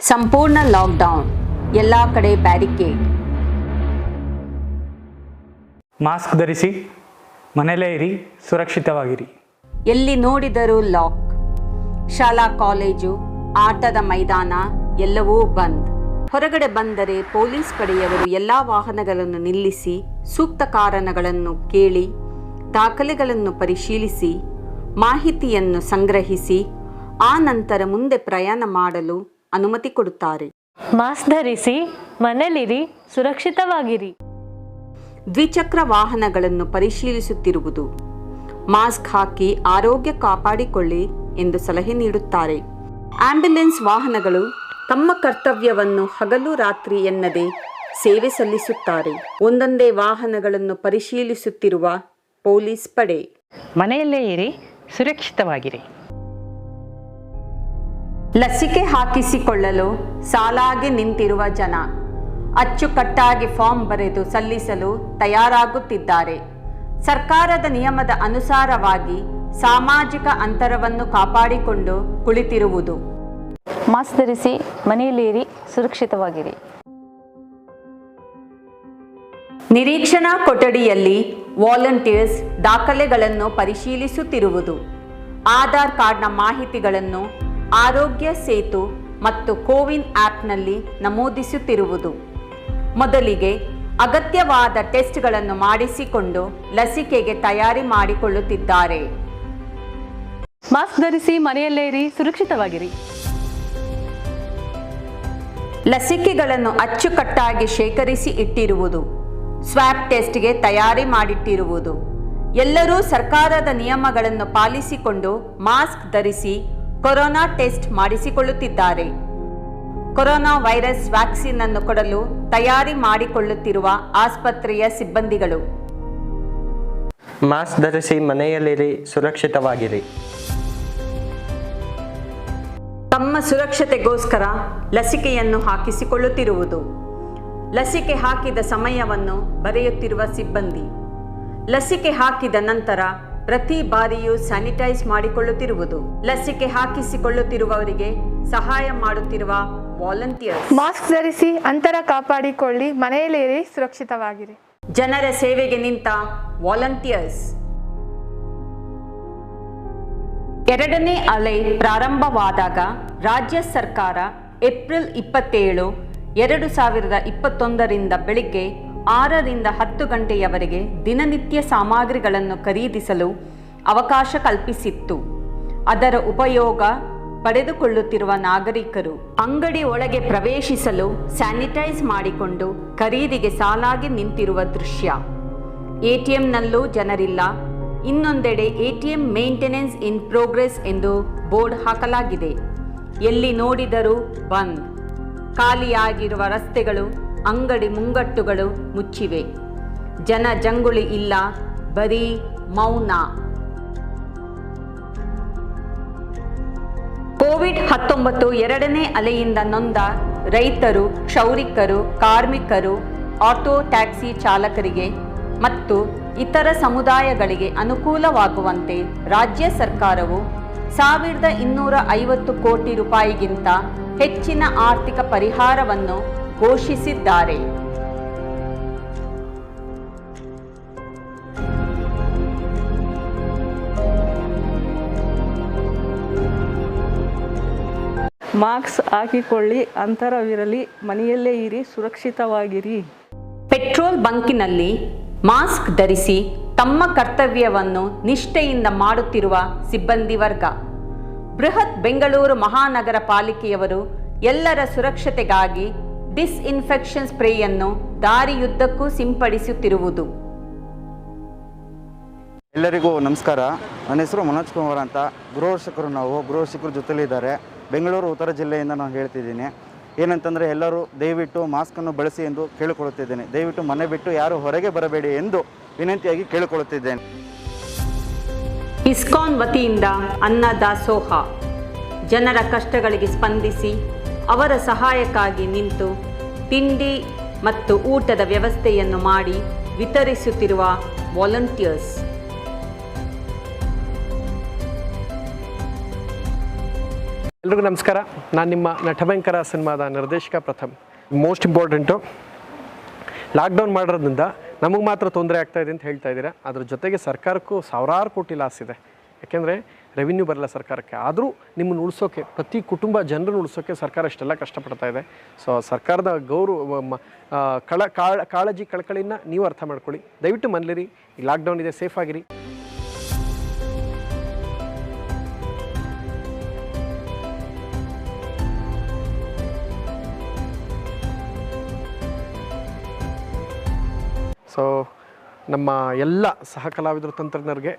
ಸಂಪೂರ್ಣ ಲಾಕ್ಡೌನ್, ಎಲ್ಲ ಕಡೆ ಬ್ಯಾರಿಕೇಡ್. ಮಾಸ್ಕ್ ಧರಿಸಿ, ಮನೆಯಲ್ಲೇ ಇರಿ, ಸುರಕ್ಷಿತವಾಗಿರಿ. ಎಲ್ಲಿ ನೋಡಿದರೂ ಲಾಕ್. ಶಾಲಾ ಕಾಲೇಜು, ಆಟದ ಮೈದಾನ ಎಲ್ಲವೂ ಬಂದ್. ಹೊರಗಡೆ ಬಂದರೆ ಪೊಲೀಸ್ ಪಡೆಯವರು ಎಲ್ಲ ವಾಹನಗಳನ್ನು ನಿಲ್ಲಿಸಿ ಸೂಕ್ತ ಕಾರಣಗಳನ್ನು ಕೇಳಿ ದಾಖಲೆಗಳನ್ನು ಪರಿಶೀಲಿಸಿ ಮಾಹಿತಿಯನ್ನು ಸಂಗ್ರಹಿಸಿ ಆ ನಂತರ ಮುಂದೆ ಪ್ರಯಾಣ ಮಾಡಲು ಅನುಮತಿ ಕೊಡುತ್ತಾರೆ. ಮಾಸ್ಕ್ ಧರಿಸಿ, ಮನೆಯಲ್ಲಿರಿ, ಸುರಕ್ಷಿತವಾಗಿರಿ. ದ್ವಿಚಕ್ರ ವಾಹನಗಳನ್ನು ಪರಿಶೀಲಿಸುತ್ತಿರುವುದು. ಮಾಸ್ಕ್ ಹಾಕಿ ಆರೋಗ್ಯ ಕಾಪಾಡಿಕೊಳ್ಳಿ ಎಂದು ಸಲಹೆ ನೀಡುತ್ತಾರೆ. ಆಂಬ್ಯುಲೆನ್ಸ್ ವಾಹನಗಳು ತಮ್ಮ ಕರ್ತವ್ಯವನ್ನು ಹಗಲು ರಾತ್ರಿ ಎನ್ನದೆ ಸೇವೆ ಸಲ್ಲಿಸುತ್ತಾರೆ. ಒಂದೊಂದೇ ವಾಹನಗಳನ್ನು ಪರಿಶೀಲಿಸುತ್ತಿರುವ ಪೊಲೀಸ್ ಪಡೆ. ಮನೆಯಲ್ಲೇ ಇರಿ, ಸುರಕ್ಷಿತವಾಗಿರಿ. ಲಸಿಕೆ ಹಾಕಿಸಿಕೊಳ್ಳಲು ಸಾಲಾಗಿ ನಿಂತಿರುವ ಜನ ಅಚ್ಚುಕಟ್ಟಾಗಿ ಫಾರ್ಮ್ ಬರೆದು ಸಲ್ಲಿಸಲು ತಯಾರಾಗುತ್ತಿದ್ದಾರೆ. ಸರ್ಕಾರದ ನಿಯಮದ ಅನುಸಾರವಾಗಿ ಸಾಮಾಜಿಕ ಅಂತರವನ್ನು ಕಾಪಾಡಿಕೊಂಡು ಕುಳಿತಿರುವುದು. ಮಾಸ್ಕ್ ಧರಿಸಿ, ಮನೆಯಲ್ಲಿ ಇರಿ, ಸುರಕ್ಷಿತವಾಗಿರಿ. ನಿರೀಕ್ಷಣಾ ಕೊಠಡಿಯಲ್ಲಿ ವಾಲಂಟಿಯರ್ಸ್ ದಾಖಲೆಗಳನ್ನು ಪರಿಶೀಲಿಸುತ್ತಿರುವುದು. ಆಧಾರ್ ಕಾರ್ಡ್ನ ಮಾಹಿತಿಗಳನ್ನು ಆರೋಗ್ಯ ಸೇತು ಮತ್ತು ಕೋವಿನ್ ಆ್ಯಪ್ನಲ್ಲಿ ನಮೂದಿಸುತ್ತಿರುವುದು. ಮೊದಲಿಗೆ ಅಗತ್ಯವಾದ ಟೆಸ್ಟ್ಗಳನ್ನು ಮಾಡಿಸಿಕೊಂಡು ಲಸಿಕೆಗೆ ತಯಾರಿ ಮಾಡಿಕೊಳ್ಳುತ್ತಿದ್ದಾರೆ. ಮಾಸ್ಕ್ ಧರಿಸಿ, ಮನೆಯಲ್ಲೇ ಇರಿ, ಸುರಕ್ಷಿತವಾಗಿರಿ. ಲಸಿಕೆಗಳನ್ನು ಅಚ್ಚುಕಟ್ಟಾಗಿ ಶೇಖರಿಸಿ ಇಟ್ಟಿರುವುದು. ಸ್ವ್ಯಾಬ್ ಟೆಸ್ಟ್ಗೆ ತಯಾರಿ ಮಾಡಿಟ್ಟಿರುವುದು. ಎಲ್ಲರೂ ಸರ್ಕಾರದ ನಿಯಮಗಳನ್ನು ಪಾಲಿಸಿಕೊಂಡು ಮಾಸ್ಕ್ ಧರಿಸಿ ಕೊರೋನಾ ಟೆಸ್ಟ್ ಮಾಡಿಸಿಕೊಳ್ಳುತ್ತಿದ್ದಾರೆ. ಕೊರೋನಾ ವೈರಸ್ ವ್ಯಾಕ್ಸಿನ್ ಅನ್ನು ಕೊಡಲು ತಯಾರಿ ಮಾಡಿಕೊಳ್ಳುತ್ತಿರುವ ಆಸ್ಪತ್ರೆಯ ಸಿಬ್ಬಂದಿಗಳು. ಮಾಸ್ಕ್ ಧರಿಸಿ, ಮನೆಯಲ್ಲಿರಿ, ಸುರಕ್ಷಿತವಾಗಿರಿ. ತಮ್ಮ ಸುರಕ್ಷತೆಗೋಸ್ಕರ ಲಸಿಕೆಯನ್ನು ಹಾಕಿಸಿಕೊಳ್ಳುತ್ತಿರುವುದು. ಲಸಿಕೆ ಹಾಕಿದ ಸಮಯವನ್ನು ಬರೆಯುತ್ತಿರುವ ಸಿಬ್ಬಂದಿ. ಲಸಿಕೆ ಹಾಕಿದ ನಂತರ ಪ್ರತಿ ಬಾರಿಯೂ ಸ್ಯಾನಿಟೈಸ್ ಮಾಡಿಕೊಳ್ಳುತ್ತಿರುವುದು. ಲಸಿಕೆ ಹಾಕಿಸಿಕೊಳ್ಳುತ್ತಿರುವವರಿಗೆ ಸಹಾಯ ಮಾಡುತ್ತಿರುವ ವಾಲಂಟಿಯರ್ಸ್. ಮಾಸ್ಕ್ ಧರಿಸಿ, ಅಂತರ ಕಾಪಾಡಿಕೊಳ್ಳಿ, ಮನೆಯಲ್ಲಿರಿ, ಸುರಕ್ಷಿತವಾಗಿರಿ. ಜನರ ಸೇವೆಗೆ ನಿಂತ ವಾಲಂಟಿಯರ್ಸ್. ಎರಡನೇ ಅಲೆ ಪ್ರಾರಂಭವಾದಾಗ ರಾಜ್ಯ ಸರ್ಕಾರ ಏಪ್ರಿಲ್ 27, 2021ರಿಂದ ಬೆಳಿಗ್ಗೆ 6ರಿಂದ 10 ಗಂಟೆಯವರೆಗೆ ದಿನನಿತ್ಯ ಸಾಮಗ್ರಿಗಳನ್ನು ಖರೀದಿಸಲು ಅವಕಾಶ ಕಲ್ಪಿಸಿತ್ತು. ಅದರ ಉಪಯೋಗ ಪಡೆದುಕೊಳ್ಳುತ್ತಿರುವ ನಾಗರಿಕರು ಅಂಗಡಿ ಒಳಗೆ ಪ್ರವೇಶಿಸಲು ಸ್ಯಾನಿಟೈಸ್ ಮಾಡಿಕೊಂಡು ಖರೀದಿಗೆ ಸಾಲಾಗಿ ನಿಂತಿರುವ ದೃಶ್ಯ. ಎಟಿಎಂನಲ್ಲೂ ಜನರಿಲ್ಲ. ಇನ್ನೊಂದೆಡೆ ಎಟಿಎಂ ಮೇಂಟೆನೆನ್ಸ್ ಇನ್ ಪ್ರೋಗ್ರೆಸ್ ಎಂದು ಬೋರ್ಡ್ ಹಾಕಲಾಗಿದೆ. ಎಲ್ಲಿ ನೋಡಿದರೂ ಬಂದ್. ಖಾಲಿಯಾಗಿರುವ ರಸ್ತೆಗಳು, ಅಂಗಡಿ ಮುಂಗಟ್ಟುಗಳು ಮುಚ್ಚಿವೆ. ಜನ ಜಂಗುಳಿ ಇಲ್ಲ, ಬರೀ ಮೌನ. ಕೋವಿಡ್-19 ಎರಡನೇ ಅಲೆಯಿಂದ ನೊಂದ ರೈತರು, ಕ್ಷೌರಿಕರು, ಕಾರ್ಮಿಕರು, ಆಟೋ ಟ್ಯಾಕ್ಸಿ ಚಾಲಕರಿಗೆ ಮತ್ತು ಇತರ ಸಮುದಾಯಗಳಿಗೆ ಅನುಕೂಲವಾಗುವಂತೆ ರಾಜ್ಯ ಸರ್ಕಾರವು 1250 ಕೋಟಿ ರೂಪಾಯಿಗಿಂತ ಹೆಚ್ಚಿನ ಆರ್ಥಿಕ ಪರಿಹಾರವನ್ನು ಘೋಷಿಸಿದ್ದಾರೆ. ಮಾಸ್ಕ್ ಹಾಕಿಕೊಳ್ಳಿ, ಅಂತರವಿರಲಿ, ಮನೆಯಲ್ಲೇ ಇರಿ, ಸುರಕ್ಷಿತವಾಗಿರಿ. ಪೆಟ್ರೋಲ್ ಬಂಕಿನಲ್ಲಿ ಮಾಸ್ಕ್ ಧರಿಸಿ ತಮ್ಮ ಕರ್ತವ್ಯವನ್ನು ನಿಷ್ಠೆಯಿಂದ ಮಾಡುತ್ತಿರುವ ಸಿಬ್ಬಂದಿ ವರ್ಗ. ಬೃಹತ್ ಬೆಂಗಳೂರು ಮಹಾನಗರ ಪಾಲಿಕೆಯವರು ಎಲ್ಲರ ಸುರಕ್ಷತೆಗಾಗಿ ಡಿಸ್ಇನ್ಫೆಕ್ಷನ್ ಸ್ಪ್ರೇಯನ್ನು ದಾರಿಯುದ್ದಕ್ಕೂ ಸಿಂಪಡಿಸುತ್ತಿರುವುದು. ಎಲ್ಲರಿಗೂ ನಮಸ್ಕಾರ. ನನ್ನ ಹೆಸರು ಮನೋಜ್ ಕುಮಾರ್ ಅಂತ. ಗೃಹಶಿಕ್ಷಕರು ಜೊತೆಲಿದ್ದಾರೆ. ಬೆಂಗಳೂರು ಉತ್ತರ ಜಿಲ್ಲೆಯಿಂದ ನಾನು ಹೇಳ್ತಿದ್ದೀನಿ. ಏನಂತಂದರೆ ಎಲ್ಲರೂ ದಯವಿಟ್ಟು ಮಾಸ್ಕನ್ನು ಬಳಸಿ ಎಂದು ಕೇಳಿಕೊಳ್ಳುತ್ತಿದ್ದೇನೆ. ದಯವಿಟ್ಟು ಮನೆ ಬಿಟ್ಟು ಯಾರು ಹೊರಗೆ ಬರಬೇಡಿ ಎಂದು ವಿನಂತಿಯಾಗಿ ಕೇಳಿಕೊಳ್ಳುತ್ತಿದ್ದೇನೆ. ಇಸ್ಕಾನ್ ವತಿಯಿಂದ ಅನ್ನ ದಾಸೋಹ. ಜನರ ಕಷ್ಟಗಳಿಗೆ ಸ್ಪಂದಿಸಿ ಅವರ ಸಹಾಯಕ್ಕಾಗಿ ನಿಂತು ತಿಂಡಿ ಮತ್ತು ಊಟದ ವ್ಯವಸ್ಥೆಯನ್ನು ಮಾಡಿ ವಿತರಿಸುತ್ತಿರುವ ವಾಲಂಟಿಯರ್ಸ್. ಎಲ್ರಿಗೂ ನಮಸ್ಕಾರ. ನಾನು ನಿಮ್ಮ ನಟಭಯಂಕರ ಸಿನಿಮಾದ ನಿರ್ದೇಶಕ ಪ್ರಥಮ್. ಮೋಸ್ಟ್ ಇಂಪಾರ್ಟೆಂಟು, ಲಾಕ್ಡೌನ್ ಮಾಡೋದ್ರಿಂದ ನಮಗೆ ಮಾತ್ರ ತೊಂದರೆ ಆಗ್ತಾಯಿದೆ ಅಂತ ಹೇಳ್ತಾ ಇದ್ದೀರಾ. ಅದ್ರ ಜೊತೆಗೆ ಸರ್ಕಾರಕ್ಕೂ ಸಾವಿರಾರು ಕೋಟಿ ಲಾಸ್ ಇದೆ. ಯಾಕೆಂದರೆ ರೆವಿನ್ಯೂ ಬರಲ್ಲ ಸರ್ಕಾರಕ್ಕೆ. ಆದರೂ ನಿಮ್ಮನ್ನು ಉಳಿಸೋಕ್ಕೆ, ಪ್ರತಿ ಕುಟುಂಬ ಜನರನ್ನು ಉಳಿಸೋಕ್ಕೆ ಸರ್ಕಾರ ಇಷ್ಟೆಲ್ಲ ಕಷ್ಟಪಡ್ತಾ ಇದೆ. ಸೊ ಸರ್ಕಾರದ ಕಾಳಜಿ ಕಳಕಳಿನ ನೀವು ಅರ್ಥ ಮಾಡ್ಕೊಳ್ಳಿ. ದಯವಿಟ್ಟು ಮನೇಲಿರಿ, ಈ ಲಾಕ್ಡೌನ್ ಇದೆ, ಸೇಫ್ ಆಗಿರಿ. ಸೊ ನಮ್ಮ ಎಲ್ಲ ಸಹ ಕಲಾವಿದರು, ತಂತ್ರಜ್ಞರಿಗೆ,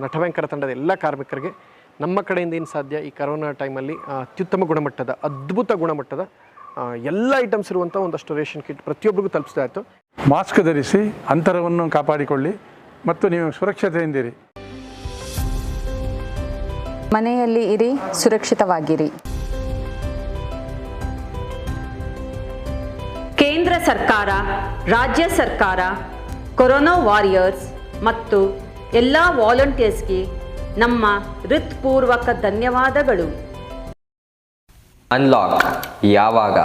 ನಟಭಯಂಕರ ತಂಡದ ಎಲ್ಲ ಕಾರ್ಮಿಕರಿಗೆ ನಮ್ಮ ಕಡೆಯಿಂದ ಏನು ಸಾಧ್ಯ ಈ ಕರೋನಾ ಟೈಮಲ್ಲಿ ಅತ್ಯುತ್ತಮ ಗುಣಮಟ್ಟದ, ಅದ್ಭುತ ಗುಣಮಟ್ಟದ ಎಲ್ಲ ಐಟಮ್ಸ್ ಇರುವಂಥ ಒಂದಷ್ಟು ರೇಷನ್ ಕಿಟ್ ಪ್ರತಿಯೊಬ್ಬರಿಗೂ ತಲುಪಿಸ್ತಾ ಇತ್ತು. ಮಾಸ್ಕ್ ಧರಿಸಿ, ಅಂತರವನ್ನು ಕಾಪಾಡಿಕೊಳ್ಳಿ ಮತ್ತು ನೀವು ಸುರಕ್ಷತೆಯಿಂದಿರಿ. ಮನೆಯಲ್ಲಿ ಇರಿ, ಸುರಕ್ಷಿತವಾಗಿರಿ. ಕೇಂದ್ರ ಸರ್ಕಾರ, ರಾಜ್ಯ ಸರ್ಕಾರ, ಕೊರೋನಾ ವಾರಿಯರ್ಸ್ ಮತ್ತು ಎಲ್ಲ ವಾಲಂಟಿಯರ್ಸ್ಗೆ ನಮ್ಮ ಹೃತ್ಪೂರ್ವಕ ಧನ್ಯವಾದಗಳು. ಅನ್ಲಾಕ್ ಯಾವಾಗ?